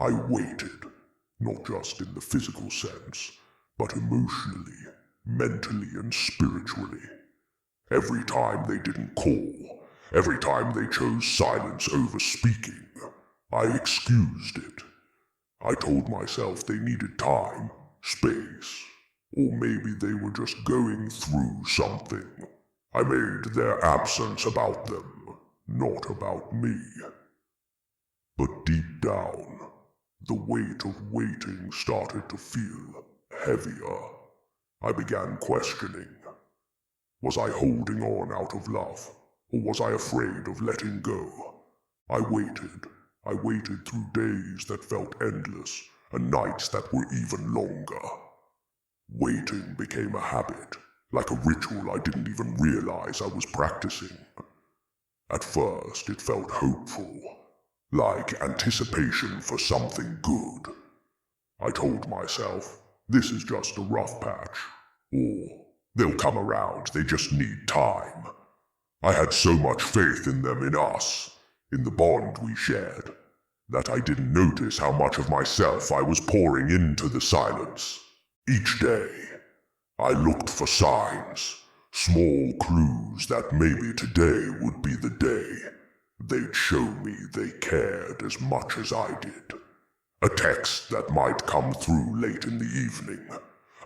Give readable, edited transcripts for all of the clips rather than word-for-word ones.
I waited, not just in the physical sense, but emotionally, mentally, and spiritually. Every time they didn't call, every time they chose silence over speaking, I excused it. I told myself they needed time, space, or maybe they were just going through something. I made their absence about them, not about me. But deep down, the weight of waiting started to feel heavier. I began questioning. Was I holding on out of love, or was I afraid of letting go? I waited through days that felt endless, and nights that were even longer. Waiting became a habit, like a ritual I didn't even realize I was practicing. At first, it felt hopeful, like anticipation for something good. I told myself, this is just a rough patch, or they'll come around, they just need time. I had so much faith in them, in us, in the bond we shared, that I didn't notice how much of myself I was pouring into the silence. Each day, I looked for signs, small clues that maybe today would be the day they'd show me they cared as much as I did. A text that might come through late in the evening,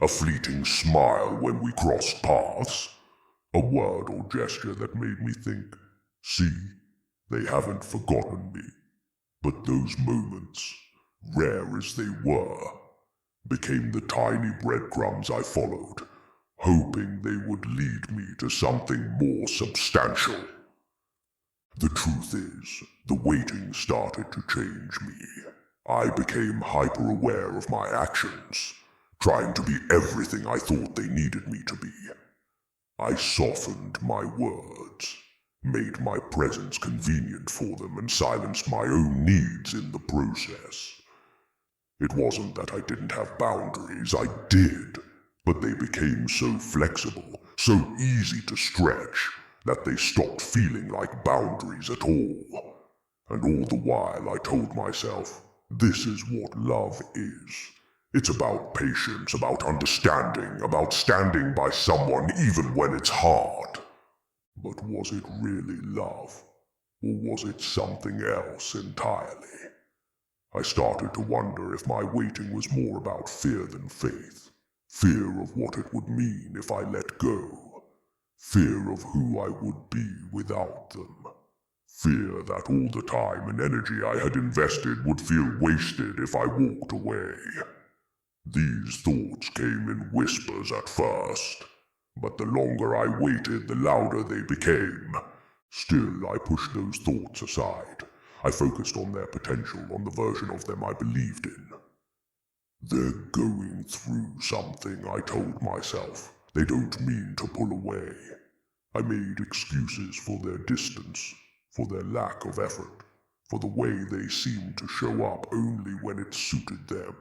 a fleeting smile when we crossed paths, a word or gesture that made me think, see, they haven't forgotten me. But those moments, rare as they were, became the tiny breadcrumbs I followed, hoping they would lead me to something more substantial. The truth is, the waiting started to change me. I became hyper-aware of my actions, trying to be everything I thought they needed me to be. I softened my words, made my presence convenient for them, and silenced my own needs in the process. It wasn't that I didn't have boundaries, I did, but they became so flexible, so easy to stretch, that they stopped feeling like boundaries at all. And all the while I told myself, this is what love is. It's about patience, about understanding, about standing by someone even when it's hard. But was it really love? Or was it something else entirely? I started to wonder if my waiting was more about fear than faith. Fear of what it would mean if I let go. Fear of who I would be without them. Fear that all the time and energy I had invested would feel wasted if I walked away. These thoughts came in whispers at first, but the longer I waited, the louder they became. Still, I pushed those thoughts aside. I focused on their potential, on the version of them I believed in. They're going through something, I told myself. They don't mean to pull away. I made excuses for their distance, for their lack of effort, for the way they seemed to show up only when it suited them.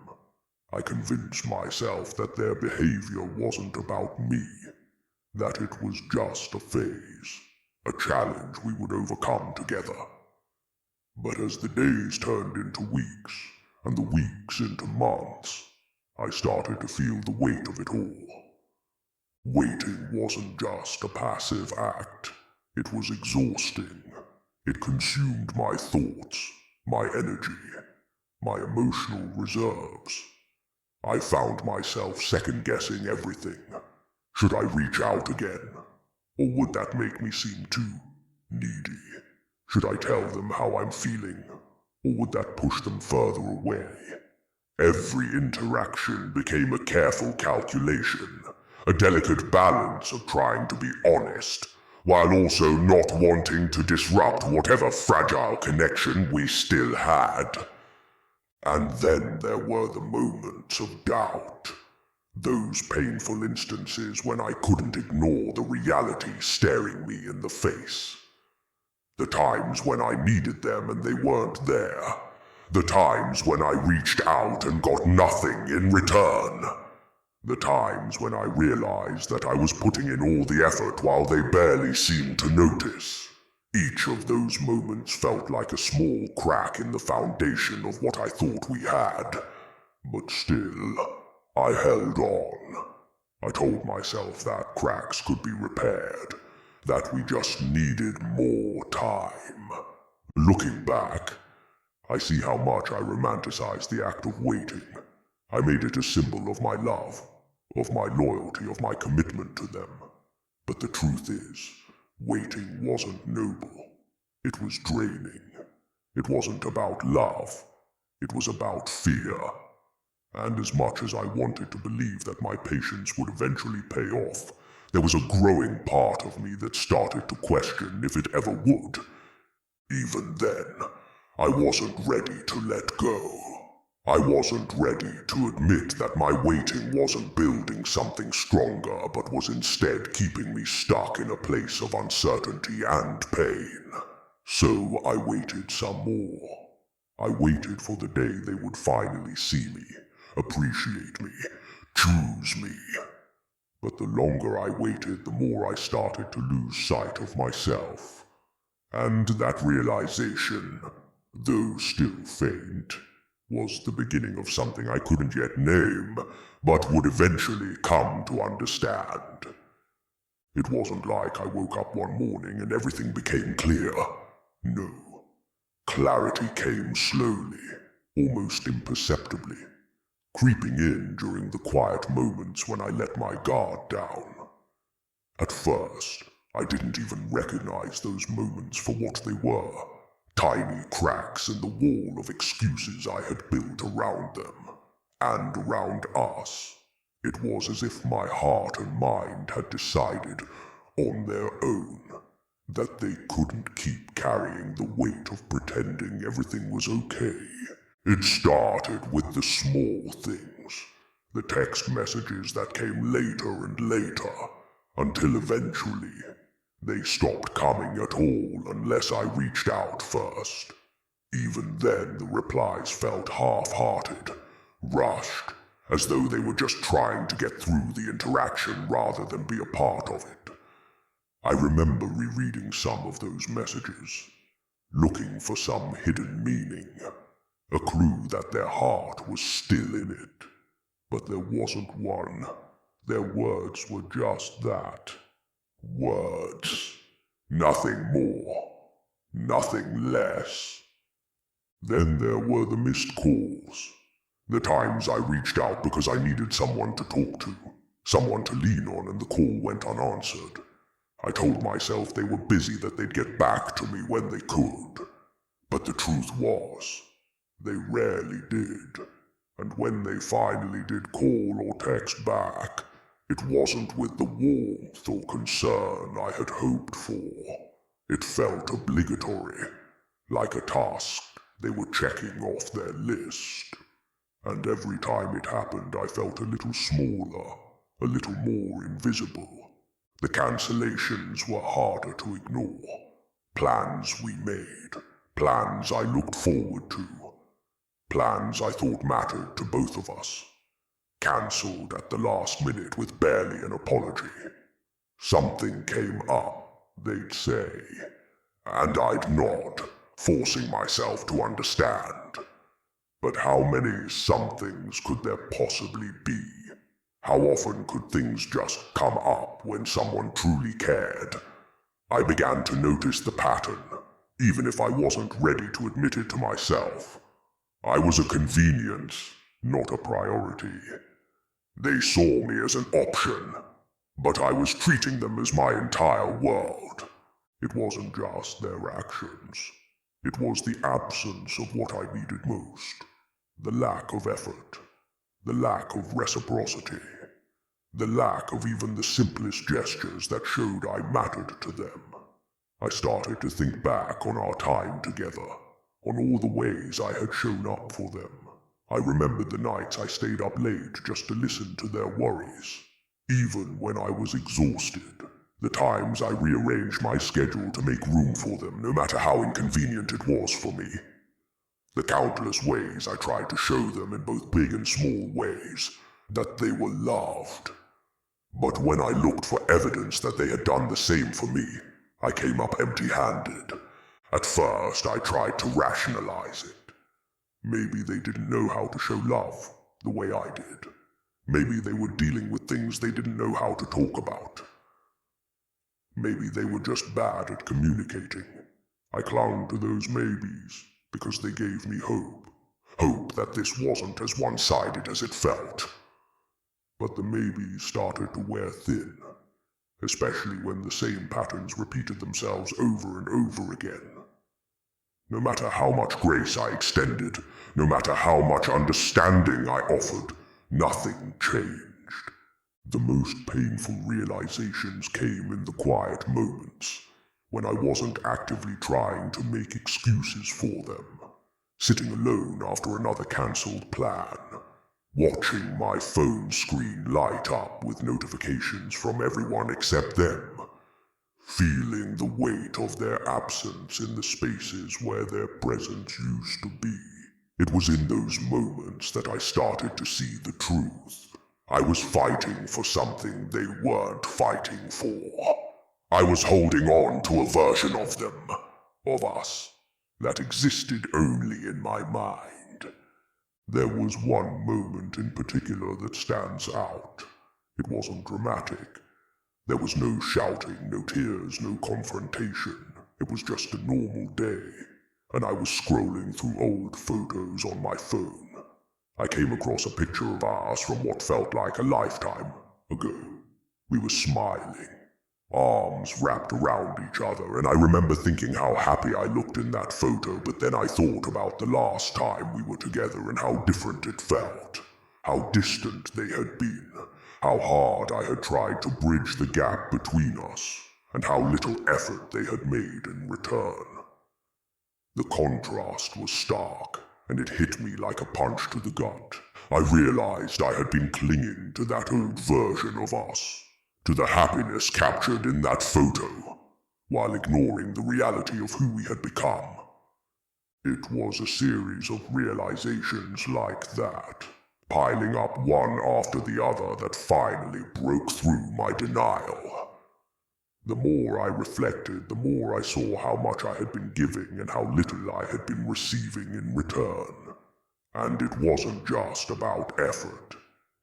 I convinced myself that their behavior wasn't about me, that it was just a phase, a challenge we would overcome together. But as the days turned into weeks, and the weeks into months, I started to feel the weight of it all. Waiting wasn't just a passive act. It was exhausting. It consumed my thoughts, my energy, my emotional reserves. I found myself second-guessing everything. Should I reach out again? Or would that make me seem too needy? Should I tell them how I'm feeling? Or would that push them further away? Every interaction became a careful calculation, a delicate balance of trying to be honest, while also not wanting to disrupt whatever fragile connection we still had. And then there were the moments of doubt, those painful instances when I couldn't ignore the reality staring me in the face. The times when I needed them and they weren't there. The times when I reached out and got nothing in return. The times when I realized that I was putting in all the effort while they barely seemed to notice. Each of those moments felt like a small crack in the foundation of what I thought we had. But still, I held on. I told myself that cracks could be repaired, that we just needed more time. Looking back, I see how much I romanticized the act of waiting. I made it a symbol of my love, of my loyalty, of my commitment to them. But the truth is, waiting wasn't noble. It was draining. It wasn't about love. It was about fear. And as much as I wanted to believe that my patience would eventually pay off, there was a growing part of me that started to question if it ever would. Even then, I wasn't ready to let go. I wasn't ready to admit that my waiting wasn't building something stronger, but was instead keeping me stuck in a place of uncertainty and pain. So I waited some more. I waited for the day they would finally see me, appreciate me, choose me. But the longer I waited, the more I started to lose sight of myself. And that realization, though still faint, was the beginning of something I couldn't yet name, but would eventually come to understand. It wasn't like I woke up one morning and everything became clear. No. Clarity came slowly, almost imperceptibly, creeping in during the quiet moments when I let my guard down. At first, I didn't even recognize those moments for what they were. Tiny cracks in the wall of excuses I had built around them, and around us. It was as if my heart and mind had decided, on their own, that they couldn't keep carrying the weight of pretending everything was okay. It started with the small things, the text messages that came later and later, until eventually they stopped coming at all unless I reached out first. Even then, the replies felt half-hearted, rushed, as though they were just trying to get through the interaction rather than be a part of it. I remember rereading some of those messages, looking for some hidden meaning, a clue that their heart was still in it. But there wasn't one. Their words were just that. Words. Nothing more. Nothing less. Then there were the missed calls. The times I reached out because I needed someone to talk to, someone to lean on, and the call went unanswered. I told myself they were busy, that they'd get back to me when they could. But the truth was, they rarely did. And when they finally did call or text back, it wasn't with the warmth or concern I had hoped for. It felt obligatory, like a task they were checking off their list. And every time it happened, I felt a little smaller, a little more invisible. The cancellations were harder to ignore. Plans we made, plans I looked forward to, plans I thought mattered to both of us, cancelled at the last minute with barely an apology. Something came up, they'd say, and I'd nod, forcing myself to understand. But how many somethings could there possibly be? How often could things just come up when someone truly cared? I began to notice the pattern, even if I wasn't ready to admit it to myself. I was a convenience, not a priority. They saw me as an option, but I was treating them as my entire world. It wasn't just their actions. It was the absence of what I needed most. The lack of effort. The lack of reciprocity. The lack of even the simplest gestures that showed I mattered to them. I started to think back on our time together, on all the ways I had shown up for them. I remembered the nights I stayed up late just to listen to their worries, even when I was exhausted. The times I rearranged my schedule to make room for them, no matter how inconvenient it was for me. The countless ways I tried to show them, in both big and small ways, that they were loved. But when I looked for evidence that they had done the same for me, I came up empty-handed. At first, I tried to rationalize it. Maybe they didn't know how to show love the way I did. Maybe they were dealing with things they didn't know how to talk about. Maybe they were just bad at communicating. I clung to those maybes because they gave me hope. Hope that this wasn't as one-sided as it felt. But the maybes started to wear thin, especially when the same patterns repeated themselves over and over again. No matter how much grace I extended, no matter how much understanding I offered, nothing changed. The most painful realizations came in the quiet moments, when I wasn't actively trying to make excuses for them, sitting alone after another cancelled plan, watching my phone screen light up with notifications from everyone except them, feeling the weight of their absence in the spaces where their presence used to be. It was in those moments that I started to see the truth. I was fighting for something they weren't fighting for. I was holding on to a version of them, of us, that existed only in my mind. There was one moment in particular that stands out. It wasn't dramatic. There was no shouting, no tears, no confrontation. It was just a normal day, and I was scrolling through old photos on my phone. I came across a picture of ours from what felt like a lifetime ago. We were smiling, arms wrapped around each other, and I remember thinking how happy I looked in that photo, but then I thought about the last time we were together and how different it felt, how distant they had been, how hard I had tried to bridge the gap between us, and how little effort they had made in return. The contrast was stark, and it hit me like a punch to the gut. I realized I had been clinging to that old version of us, to the happiness captured in that photo, while ignoring the reality of who we had become. It was a series of realizations like that, piling up one after the other, that finally broke through my denial. The more I reflected, the more I saw how much I had been giving and how little I had been receiving in return. And it wasn't just about effort.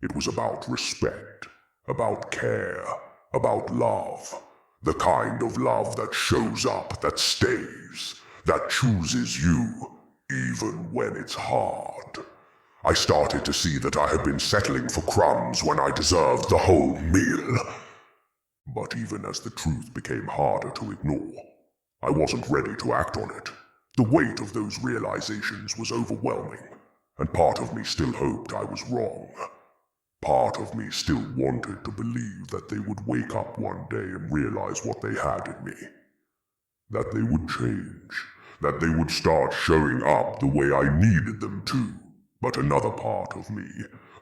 It was about respect, about care, about love. The kind of love that shows up, that stays, that chooses you, even when it's hard. I started to see that I had been settling for crumbs when I deserved the whole meal. But even as the truth became harder to ignore, I wasn't ready to act on it. The weight of those realizations was overwhelming, and part of me still hoped I was wrong. Part of me still wanted to believe that they would wake up one day and realize what they had in me. That they would change, that they would start showing up the way I needed them to. But another part of me,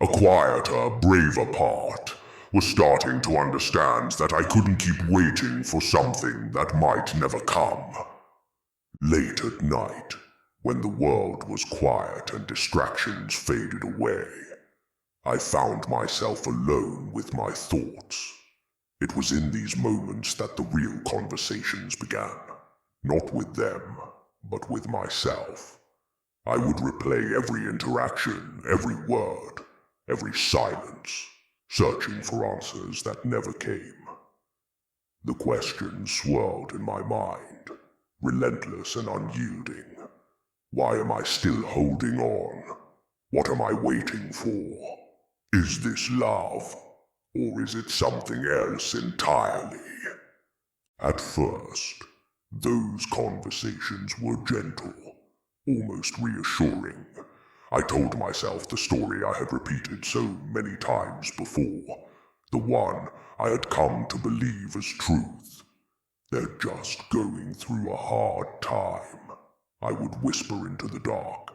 a quieter, braver part, was starting to understand that I couldn't keep waiting for something that might never come. Late at night, when the world was quiet and distractions faded away, I found myself alone with my thoughts. It was in these moments that the real conversations began, not with them, but with myself. I would replay every interaction, every word, every silence, searching for answers that never came. The questions swirled in my mind, relentless and unyielding. Why am I still holding on? What am I waiting for? Is this love, or is it something else entirely? At first, those conversations were gentle, almost reassuring. I told myself the story I had repeated so many times before, the one I had come to believe as truth. They're just going through a hard time. I would whisper into the dark.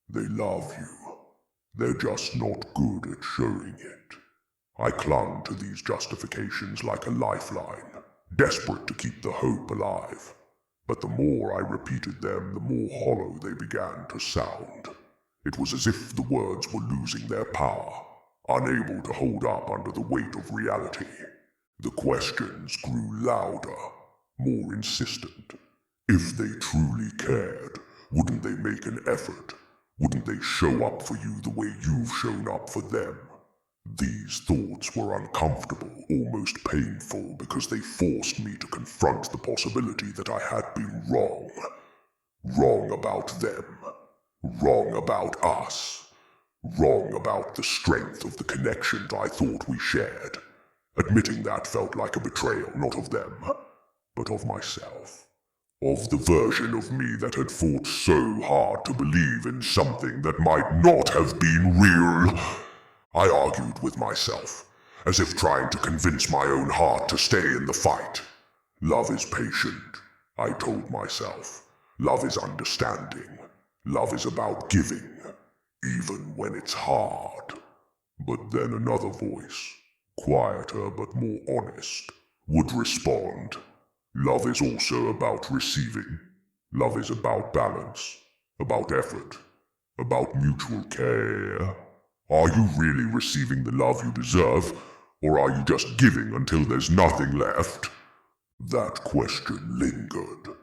They love you. They're just not good at showing it. I clung to these justifications like a lifeline, desperate to keep the hope alive. But the more I repeated them, the more hollow they began to sound. It was as if the words were losing their power, unable to hold up under the weight of reality. The questions grew louder, more insistent. If they truly cared, wouldn't they make an effort? Wouldn't they show up for you the way you've shown up for them? These thoughts were uncomfortable, almost painful, because they forced me to confront the possibility that I had been wrong. Wrong about them. Wrong about us. Wrong about the strength of the connections I thought we shared. Admitting that felt like a betrayal, not of them, but of myself. Of the version of me that had fought so hard to believe in something that might not have been real. I argued with myself, as if trying to convince my own heart to stay in the fight. Love is patient, I told myself. Love is understanding. Love is about giving, even when it's hard. But then another voice, quieter but more honest, would respond. Love is also about receiving. Love is about balance, about effort, about mutual care. Are you really receiving the love you deserve, or are you just giving until there's nothing left? That question lingered,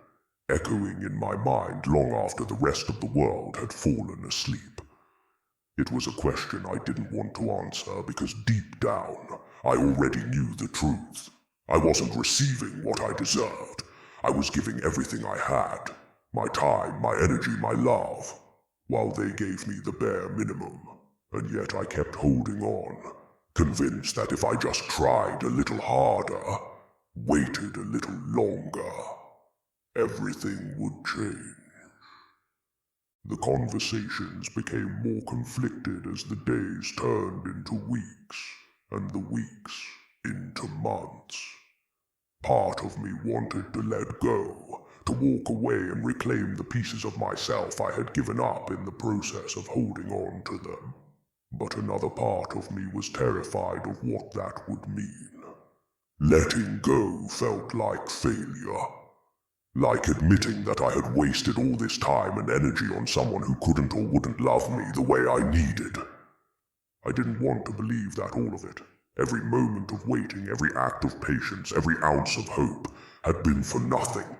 echoing in my mind long after the rest of the world had fallen asleep. It was a question I didn't want to answer because deep down, I already knew the truth. I wasn't receiving what I deserved. I was giving everything I had, my time, my energy, my love, while they gave me the bare minimum. And yet I kept holding on, convinced that if I just tried a little harder, waited a little longer, everything would change. The conversations became more conflicted as the days turned into weeks, and the weeks into months. Part of me wanted to let go, to walk away and reclaim the pieces of myself I had given up in the process of holding on to them. But another part of me was terrified of what that would mean. Letting go felt like failure. Like admitting that I had wasted all this time and energy on someone who couldn't or wouldn't love me the way I needed. I didn't want to believe that all of it, every moment of waiting, every act of patience, every ounce of hope, had been for nothing.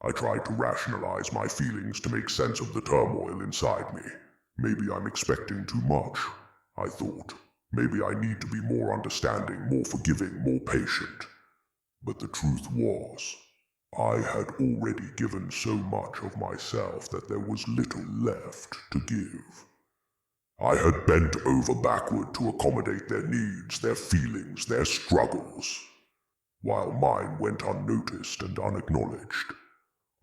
I tried to rationalize my feelings to make sense of the turmoil inside me. Maybe I'm expecting too much, I thought. Maybe I need to be more understanding, more forgiving, more patient. But the truth was, I had already given so much of myself that there was little left to give. I had bent over backward to accommodate their needs, their feelings, their struggles, while mine went unnoticed and unacknowledged.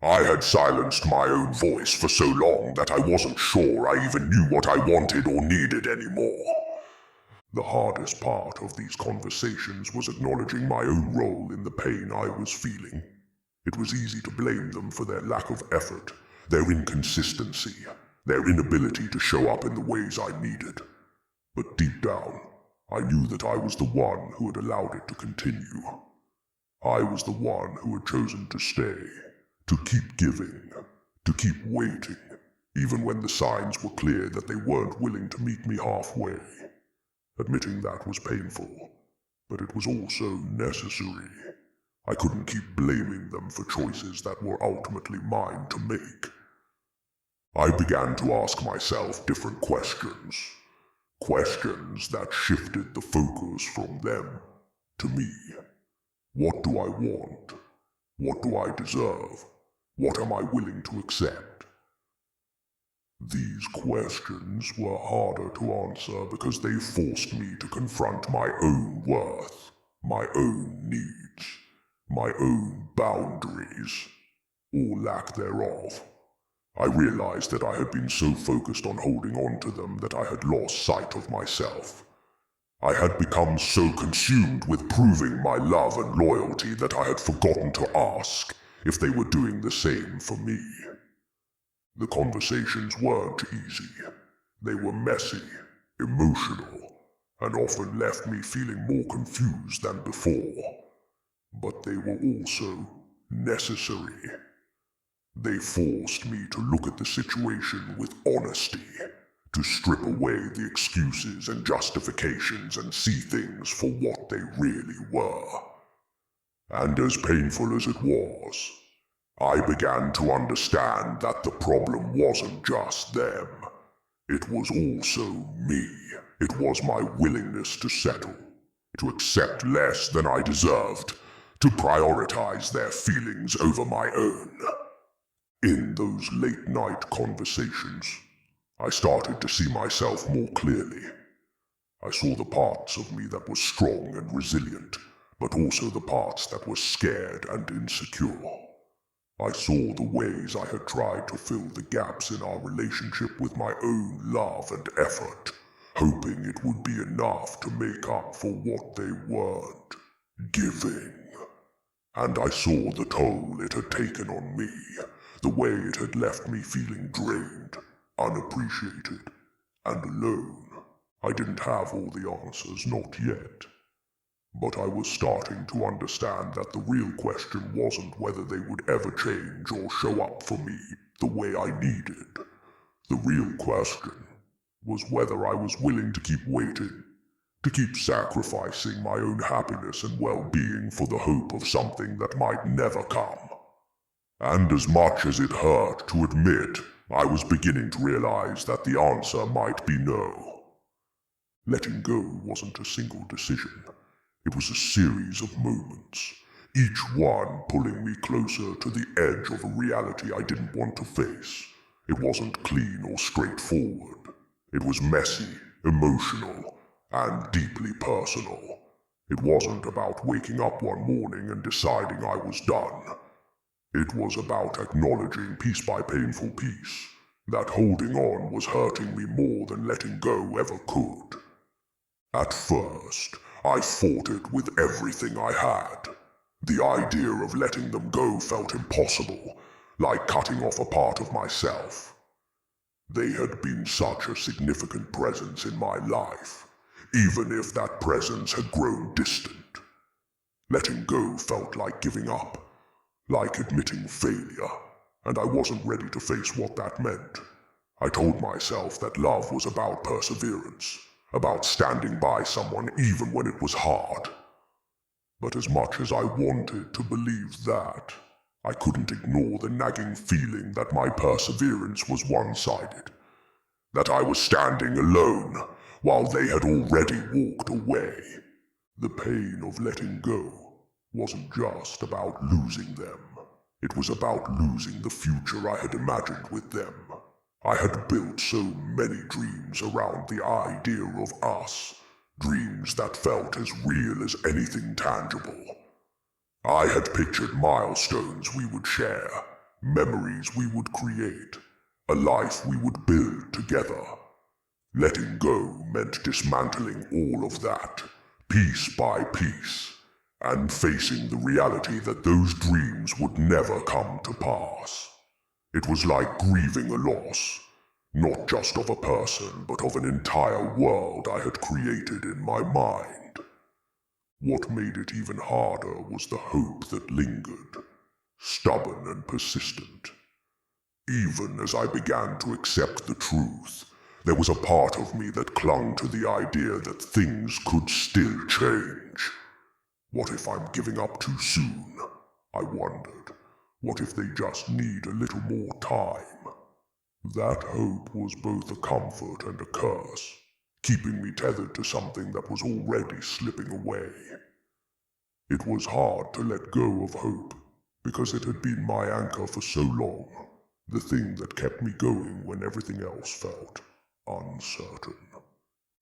I had silenced my own voice for so long that I wasn't sure I even knew what I wanted or needed anymore. The hardest part of these conversations was acknowledging my own role in the pain I was feeling. It was easy to blame them for their lack of effort, their inconsistency, their inability to show up in the ways I needed. But deep down, I knew that I was the one who had allowed it to continue. I was the one who had chosen to stay, to keep giving, to keep waiting, even when the signs were clear that they weren't willing to meet me halfway. Admitting that was painful, but it was also necessary. I couldn't keep blaming them for choices that were ultimately mine to make. I began to ask myself different questions. Questions that shifted the focus from them to me. What do I want? What do I deserve? What am I willing to accept? These questions were harder to answer because they forced me to confront my own worth, my own needs, my own boundaries, or lack thereof. I realized that I had been so focused on holding on to them that I had lost sight of myself. I had become so consumed with proving my love and loyalty that I had forgotten to ask if they were doing the same for me. The conversations weren't easy. They were messy, emotional, and often left me feeling more confused than before. But they were also necessary. They forced me to look at the situation with honesty, to strip away the excuses and justifications and see things for what they really were. And as painful as it was, I began to understand that the problem wasn't just them. It was also me. It was my willingness to settle, to accept less than I deserved, to prioritize their feelings over my own. In those late-night conversations, I started to see myself more clearly. I saw the parts of me that were strong and resilient, but also the parts that were scared and insecure. I saw the ways I had tried to fill the gaps in our relationship with my own love and effort, hoping it would be enough to make up for what they weren't giving. And I saw the toll it had taken on me, the way it had left me feeling drained, unappreciated, and alone. I didn't have all the answers, not yet. But I was starting to understand that the real question wasn't whether they would ever change or show up for me the way I needed. The real question was whether I was willing to keep waiting, to keep sacrificing my own happiness and well-being for the hope of something that might never come. And as much as it hurt to admit, I was beginning to realize that the answer might be no. Letting go wasn't a single decision. It was a series of moments, each one pulling me closer to the edge of a reality I didn't want to face. It wasn't clean or straightforward. It was messy, emotional, and deeply personal. It wasn't about waking up one morning and deciding I was done. It was about acknowledging piece by painful piece that holding on was hurting me more than letting go ever could. At first, I fought it with everything I had. The idea of letting them go felt impossible, like cutting off a part of myself. They had been such a significant presence in my life, even if that presence had grown distant. Letting go felt like giving up, like admitting failure, and I wasn't ready to face what that meant. I told myself that love was about perseverance, about standing by someone even when it was hard. But as much as I wanted to believe that, I couldn't ignore the nagging feeling that my perseverance was one-sided, that I was standing alone while they had already walked away. The pain of letting go wasn't just about losing them. It was about losing the future I had imagined with them. I had built so many dreams around the idea of us, dreams that felt as real as anything tangible. I had pictured milestones we would share, memories we would create, a life we would build together. Letting go meant dismantling all of that, piece by piece, and facing the reality that those dreams would never come to pass. It was like grieving a loss, not just of a person, but of an entire world I had created in my mind. What made it even harder was the hope that lingered, stubborn and persistent. Even as I began to accept the truth, there was a part of me that clung to the idea that things could still change. What if I'm giving up too soon? I wondered. What if they just need a little more time? That hope was both a comfort and a curse, keeping me tethered to something that was already slipping away. It was hard to let go of hope, because it had been my anchor for so long, the thing that kept me going when everything else felt uncertain.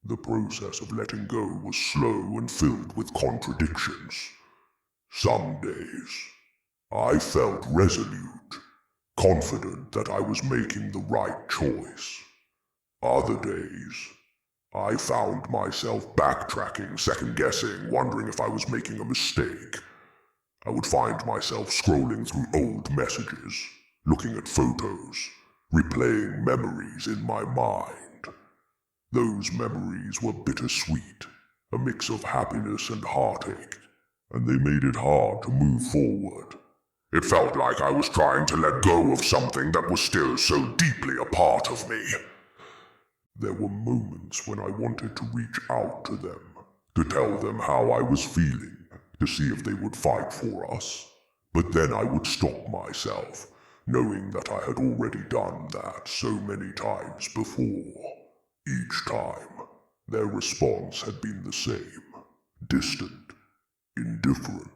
The process of letting go was slow and filled with contradictions. Some days, I felt resolute, confident that I was making the right choice. Other days, I found myself backtracking, second-guessing, wondering if I was making a mistake. I would find myself scrolling through old messages, looking at photos, replaying memories in my mind. Those memories were bittersweet, a mix of happiness and heartache, and they made it hard to move forward. It felt like I was trying to let go of something that was still so deeply a part of me. There were moments when I wanted to reach out to them, to tell them how I was feeling, to see if they would fight for us. But then I would stop myself, knowing that I had already done that so many times before. Each time, their response had been the same, distant, indifferent,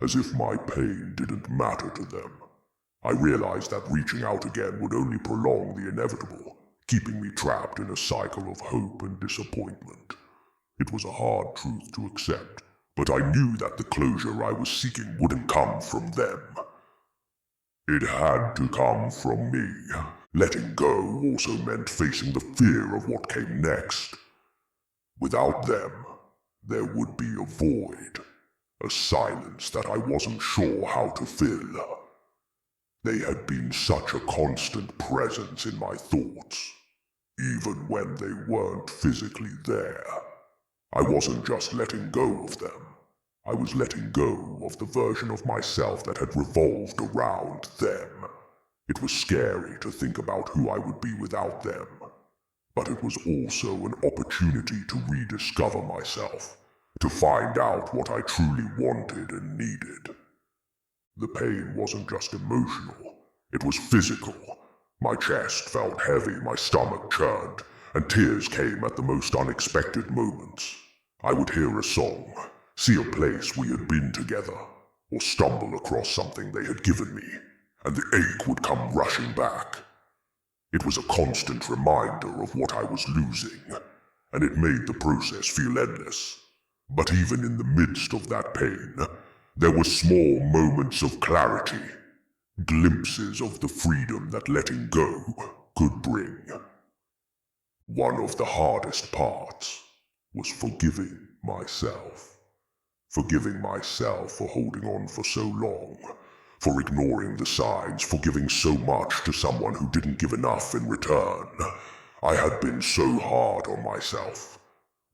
as if my pain didn't matter to them. I realized that reaching out again would only prolong the inevitable, keeping me trapped in a cycle of hope and disappointment. It was a hard truth to accept, but I knew that the closure I was seeking wouldn't come from them. It had to come from me. Letting go also meant facing the fear of what came next. Without them, there would be a void, a silence that I wasn't sure how to fill. They had been such a constant presence in my thoughts, even when they weren't physically there. I wasn't just letting go of them. I was letting go of the version of myself that had revolved around them. It was scary to think about who I would be without them, but it was also an opportunity to rediscover myself, to find out what I truly wanted and needed. The pain wasn't just emotional, it was physical. My chest felt heavy, my stomach churned, and tears came at the most unexpected moments. I would hear a song, see a place we had been together, or stumble across something they had given me, and the ache would come rushing back. It was a constant reminder of what I was losing, and it made the process feel endless. But even in the midst of that pain, there were small moments of clarity, glimpses of the freedom that letting go could bring. One of the hardest parts was forgiving myself. Forgiving myself for holding on for so long, for ignoring the signs, for giving so much to someone who didn't give enough in return. I had been so hard on myself,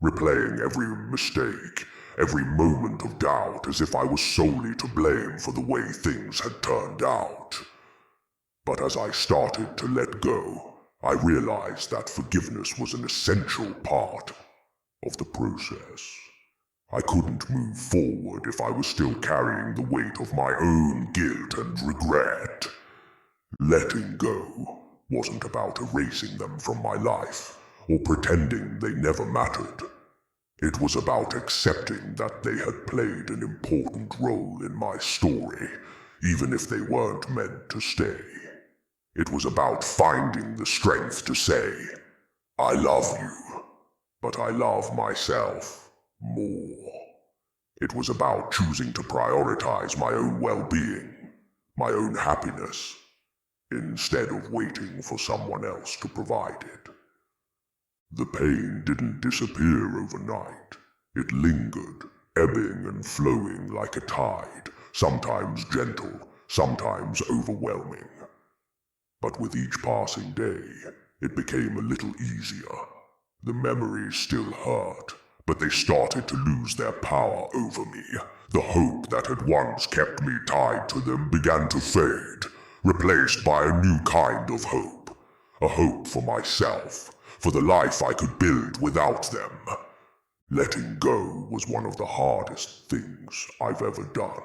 replaying every mistake, every moment of doubt as if I was solely to blame for the way things had turned out. But as I started to let go, I realized that forgiveness was an essential part of the process. I couldn't move forward if I was still carrying the weight of my own guilt and regret. Letting go wasn't about erasing them from my life or pretending they never mattered. It was about accepting that they had played an important role in my story, even if they weren't meant to stay. It was about finding the strength to say, I love you, but I love myself more. It was about choosing to prioritize my own well-being, my own happiness, instead of waiting for someone else to provide it. The pain didn't disappear overnight. It lingered, ebbing and flowing like a tide, sometimes gentle, sometimes overwhelming. But with each passing day, it became a little easier. The memories still hurt, but they started to lose their power over me. The hope that had once kept me tied to them began to fade, replaced by a new kind of hope. A hope for myself, for the life I could build without them. Letting go was one of the hardest things I've ever done,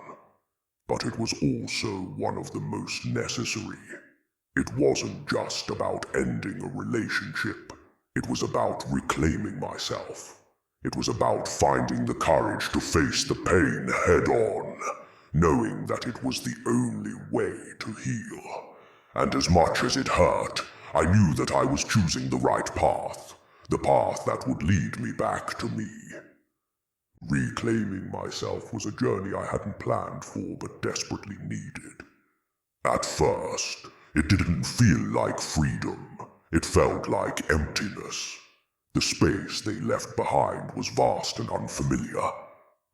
but it was also one of the most necessary. It wasn't just about ending a relationship. It was about reclaiming myself. It was about finding the courage to face the pain head-on, knowing that it was the only way to heal. And as much as it hurt, I knew that I was choosing the right path, the path that would lead me back to me. Reclaiming myself was a journey I hadn't planned for but desperately needed. At first, it didn't feel like freedom. It felt like emptiness. The space they left behind was vast and unfamiliar,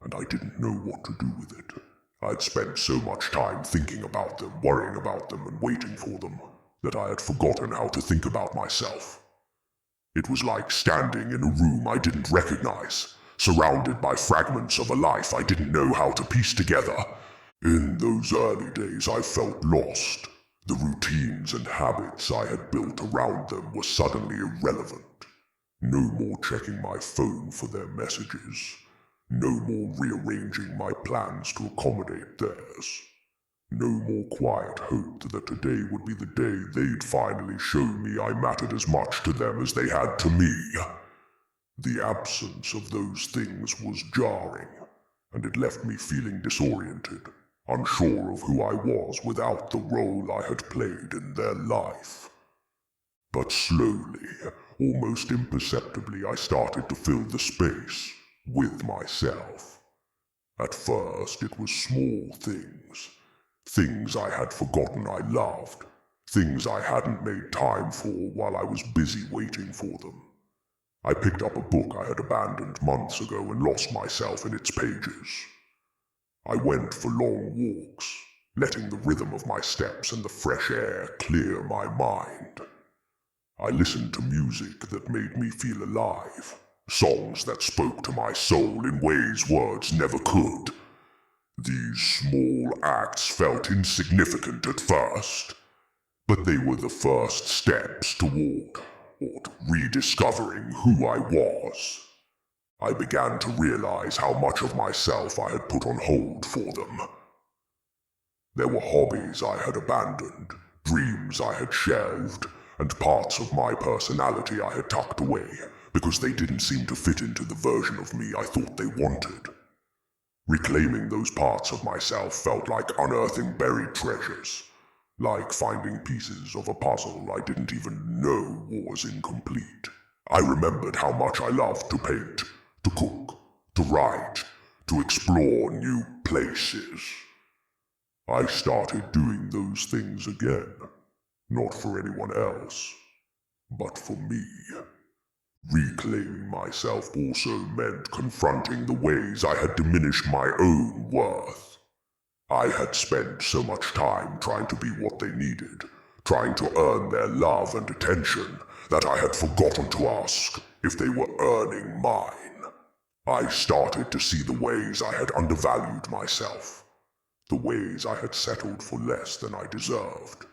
and I didn't know what to do with it. I'd spent so much time thinking about them, worrying about them, and waiting for them, that I had forgotten how to think about myself. It was like standing in a room I didn't recognize, surrounded by fragments of a life I didn't know how to piece together. In those early days, I felt lost. The routines and habits I had built around them were suddenly irrelevant. No more checking my phone for their messages. No more rearranging my plans to accommodate theirs. No more quiet hope that today would be the day they'd finally show me I mattered as much to them as they had to me. The absence of those things was jarring, and it left me feeling disoriented, unsure of who I was without the role I had played in their life. But slowly, almost imperceptibly, I started to fill the space with myself. At first, it was small things. Things I had forgotten I loved. Things I hadn't made time for while I was busy waiting for them. I picked up a book I had abandoned months ago and lost myself in its pages. I went for long walks, letting the rhythm of my steps and the fresh air clear my mind. I listened to music that made me feel alive, songs that spoke to my soul in ways words never could. These small acts felt insignificant at first, but they were the first steps toward rediscovering who I was. I began to realize how much of myself I had put on hold for them. There were hobbies I had abandoned, dreams I had shelved, and parts of my personality I had tucked away because they didn't seem to fit into the version of me I thought they wanted. Reclaiming those parts of myself felt like unearthing buried treasures, like finding pieces of a puzzle I didn't even know was incomplete. I remembered how much I loved to paint, to cook, to write, to explore new places. I started doing those things again, not for anyone else, but for me. Reclaiming myself also meant confronting the ways I had diminished my own worth. I had spent so much time trying to be what they needed, trying to earn their love and attention, that I had forgotten to ask if they were earning mine. I started to see the ways I had undervalued myself, the ways I had settled for less than I deserved.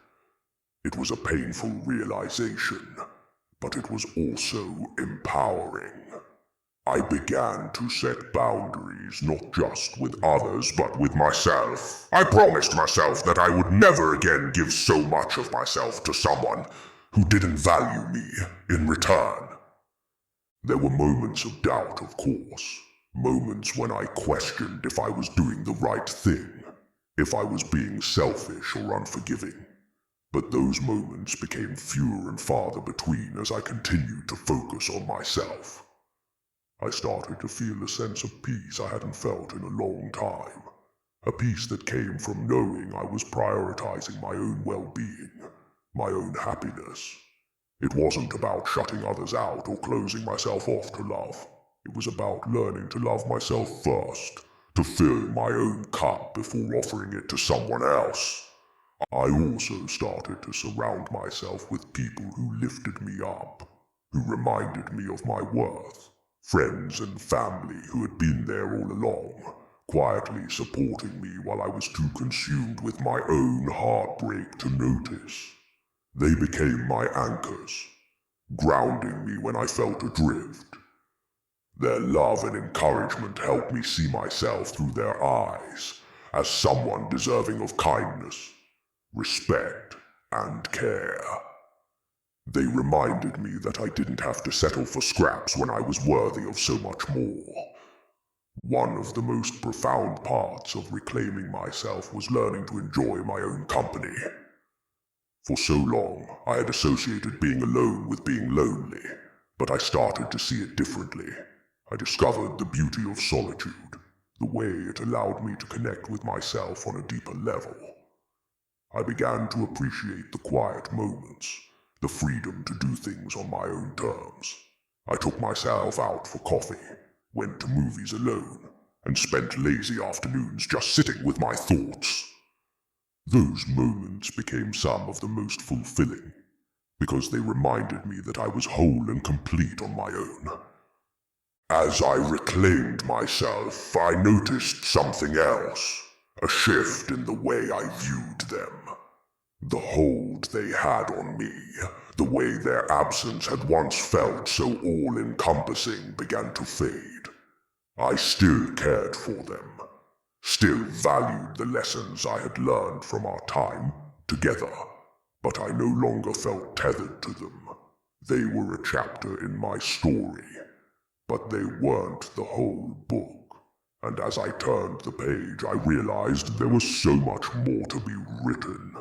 It was a painful realization, but it was also empowering. I began to set boundaries, not just with others, but with myself. I promised myself that I would never again give so much of myself to someone who didn't value me in return. There were moments of doubt, of course. Moments when I questioned if I was doing the right thing, if I was being selfish or unforgiving. But those moments became fewer and farther between as I continued to focus on myself. I started to feel a sense of peace I hadn't felt in a long time. A peace that came from knowing I was prioritizing my own well-being, my own happiness. It wasn't about shutting others out or closing myself off to love. It was about learning to love myself first, to fill my own cup before offering it to someone else. I also started to surround myself with people who lifted me up, who reminded me of my worth. Friends and family who had been there all along, quietly supporting me while I was too consumed with my own heartbreak to notice. They became my anchors, grounding me when I felt adrift. Their love and encouragement helped me see myself through their eyes as someone deserving of kindness, respect, and care. They reminded me that I didn't have to settle for scraps when I was worthy of so much more. One of the most profound parts of reclaiming myself was learning to enjoy my own company. For so long, I had associated being alone with being lonely, but I started to see it differently. I discovered the beauty of solitude, the way it allowed me to connect with myself on a deeper level. I began to appreciate the quiet moments, the freedom to do things on my own terms. I took myself out for coffee, went to movies alone, and spent lazy afternoons just sitting with my thoughts. Those moments became some of the most fulfilling, because they reminded me that I was whole and complete on my own. As I reclaimed myself, I noticed something else, a shift in the way I viewed them. The hold they had on me, the way their absence had once felt so all-encompassing, began to fade. I still cared for them, still valued the lessons I had learned from our time together, but I no longer felt tethered to them. They were a chapter in my story, but they weren't the whole book. And as I turned the page, I realized there was so much more to be written.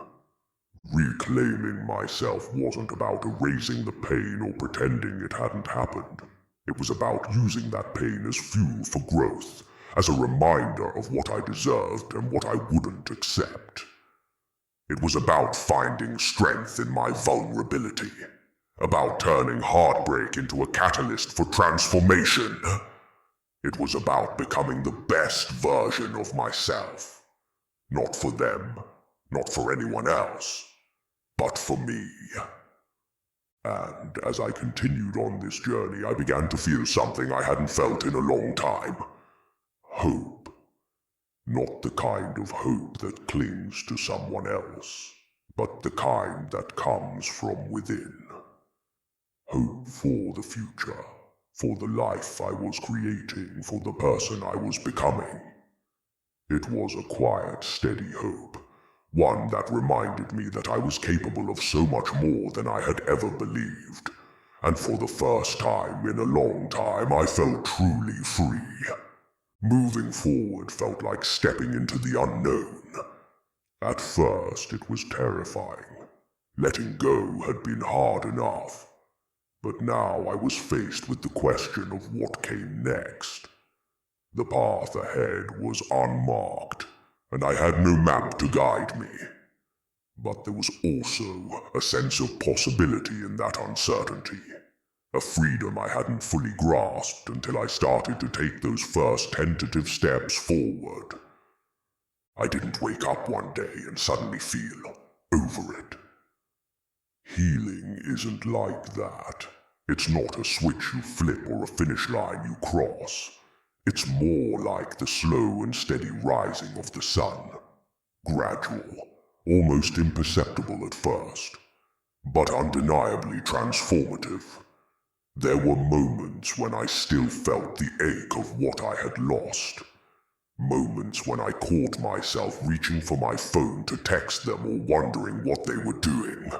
Reclaiming myself wasn't about erasing the pain or pretending it hadn't happened. It was about using that pain as fuel for growth, as a reminder of what I deserved and what I wouldn't accept. It was about finding strength in my vulnerability, about turning heartbreak into a catalyst for transformation. It was about becoming the best version of myself. Not for them, not for anyone else, but for me. And as I continued on this journey, I began to feel something I hadn't felt in a long time. Hope. Not the kind of hope that clings to someone else, but the kind that comes from within. Hope for the future, for the life I was creating, for the person I was becoming. It was a quiet, steady hope, one that reminded me that I was capable of so much more than I had ever believed, and for the first time in a long time I felt truly free. Moving forward felt like stepping into the unknown. At first it was terrifying. Letting go had been hard enough, but now I was faced with the question of what came next. The path ahead was unmarked, and I had no map to guide me. But there was also a sense of possibility in that uncertainty, a freedom I hadn't fully grasped until I started to take those first tentative steps forward. I didn't wake up one day and suddenly feel over it. Healing isn't like that. It's not a switch you flip or a finish line you cross. It's more like the slow and steady rising of the sun. Gradual, almost imperceptible at first, but undeniably transformative. There were moments when I still felt the ache of what I had lost. Moments when I caught myself reaching for my phone to text them or wondering what they were doing.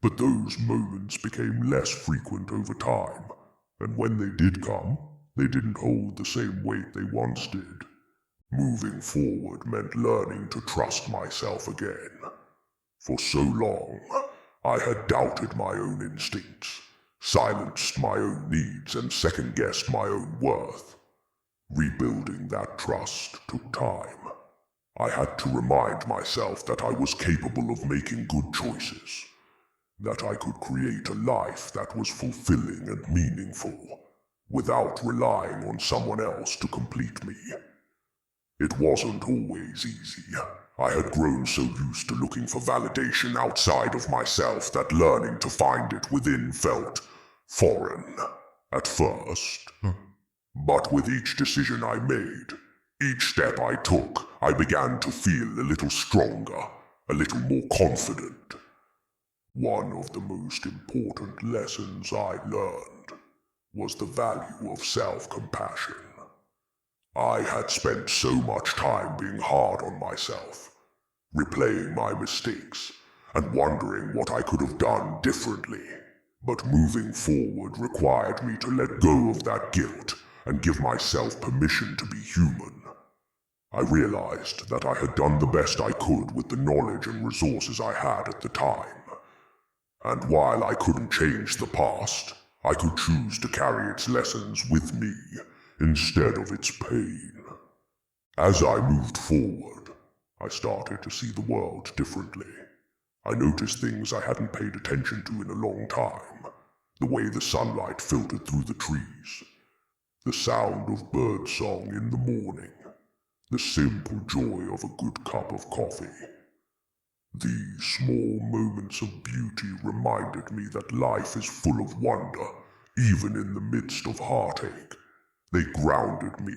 But those moments became less frequent over time, and when they did come, they didn't hold the same weight they once did. Moving forward meant learning to trust myself again. For so long, I had doubted my own instincts, silenced my own needs, and second-guessed my own worth. Rebuilding that trust took time. I had to remind myself that I was capable of making good choices, that I could create a life that was fulfilling and meaningful, without relying on someone else to complete me. It wasn't always easy. I had grown so used to looking for validation outside of myself that learning to find it within felt foreign at first. But with each decision I made, each step I took, I began to feel a little stronger, a little more confident. One of the most important lessons I learned was the value of self-compassion. I had spent so much time being hard on myself, replaying my mistakes, and wondering what I could have done differently. But moving forward required me to let go of that guilt and give myself permission to be human. I realized that I had done the best I could with the knowledge and resources I had at the time. And while I couldn't change the past, I could choose to carry its lessons with me instead of its pain. As I moved forward, I started to see the world differently. I noticed things I hadn't paid attention to in a long time. The way the sunlight filtered through the trees, the sound of birdsong in the morning, the simple joy of a good cup of coffee. These small moments of beauty reminded me that life is full of wonder, even in the midst of heartache. They grounded me,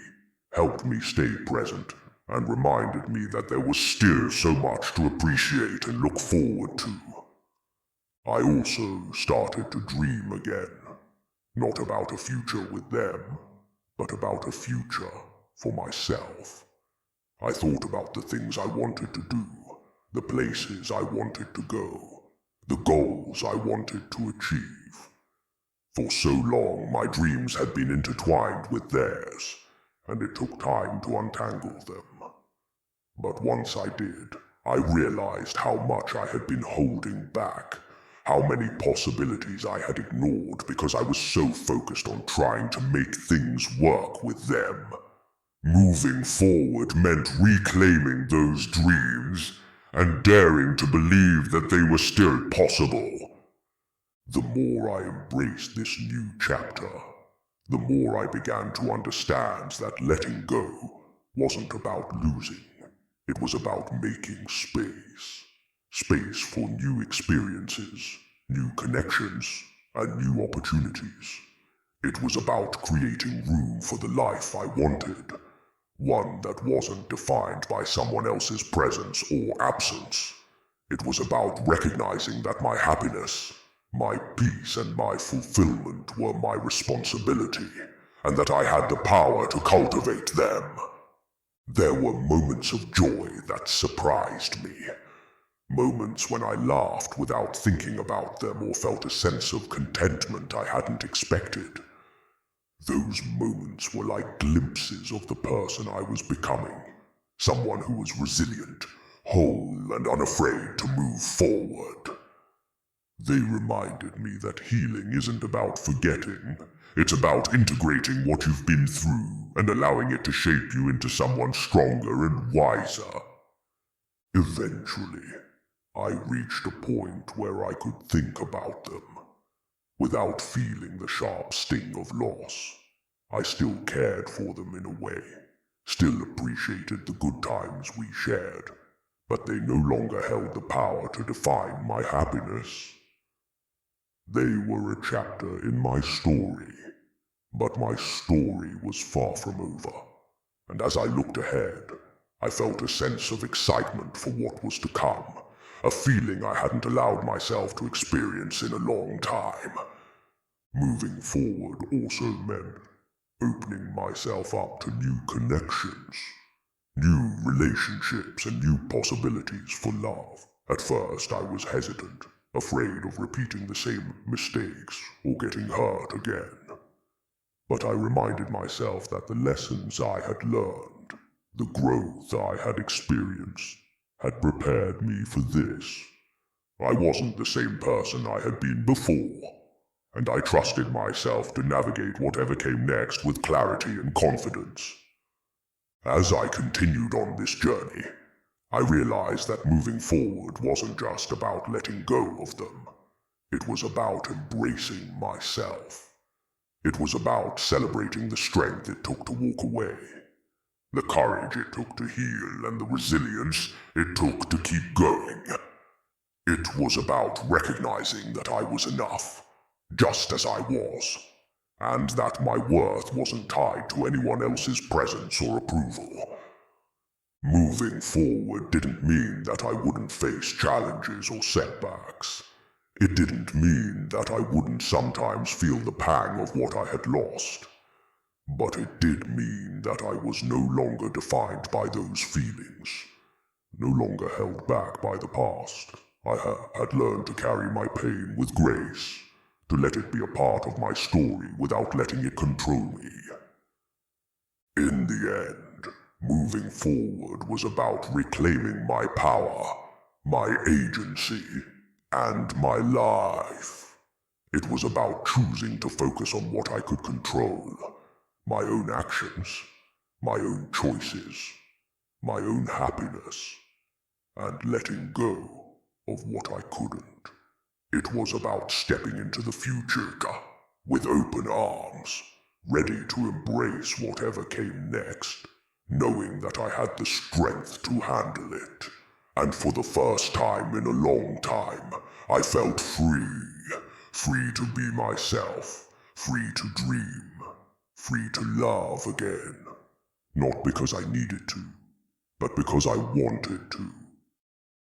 helped me stay present, and reminded me that there was still so much to appreciate and look forward to. I also started to dream again, not about a future with them, but about a future for myself. I thought about the things I wanted to do, the places I wanted to go, the goals I wanted to achieve. For so long, my dreams had been intertwined with theirs, and it took time to untangle them. But once I did, I realized how much I had been holding back, how many possibilities I had ignored because I was so focused on trying to make things work with them. Moving forward meant reclaiming those dreams and daring to believe that they were still possible. The more I embraced this new chapter, the more I began to understand that letting go wasn't about losing. It was about making space. Space for new experiences, new connections, and new opportunities. It was about creating room for the life I wanted. One that wasn't defined by someone else's presence or absence. It was about recognizing that my happiness, my peace, and my fulfillment were my responsibility, and that I had the power to cultivate them. There were moments of joy that surprised me. Moments when I laughed without thinking about them or felt a sense of contentment I hadn't expected. Those moments were like glimpses of the person I was becoming. Someone who was resilient, whole, and unafraid to move forward. They reminded me that healing isn't about forgetting. It's about integrating what you've been through and allowing it to shape you into someone stronger and wiser. Eventually, I reached a point where I could think about them, without feeling the sharp sting of loss. I still cared for them in a way, still appreciated the good times we shared, but they no longer held the power to define my happiness. They were a chapter in my story, but my story was far from over, and as I looked ahead, I felt a sense of excitement for what was to come, a feeling I hadn't allowed myself to experience in a long time. Moving forward also meant opening myself up to new connections, new relationships, and new possibilities for love. At first, I was hesitant, afraid of repeating the same mistakes or getting hurt again. But I reminded myself that the lessons I had learned, the growth I had experienced, had prepared me for this. I wasn't the same person I had been before, and I trusted myself to navigate whatever came next with clarity and confidence. As I continued on this journey, I realized that moving forward wasn't just about letting go of them. It was about embracing myself. It was about celebrating the strength it took to walk away, the courage it took to heal, and the resilience it took to keep going. It was about recognizing that I was enough, just as I was, and that my worth wasn't tied to anyone else's presence or approval. Moving forward didn't mean that I wouldn't face challenges or setbacks. It didn't mean that I wouldn't sometimes feel the pang of what I had lost. But it did mean that I was no longer defined by those feelings, no longer held back by the past. I had learned to carry my pain with grace, to let it be a part of my story without letting it control me. In the end, moving forward was about reclaiming my power, my agency, and my life. It was about choosing to focus on what I could control, my own actions, my own choices, my own happiness, and letting go of what I couldn't. It was about stepping into the future with open arms, ready to embrace whatever came next, knowing that I had the strength to handle it. And for the first time in a long time, I felt free. Free to be myself, free to dream, free to love again. Not because I needed to, but because I wanted to.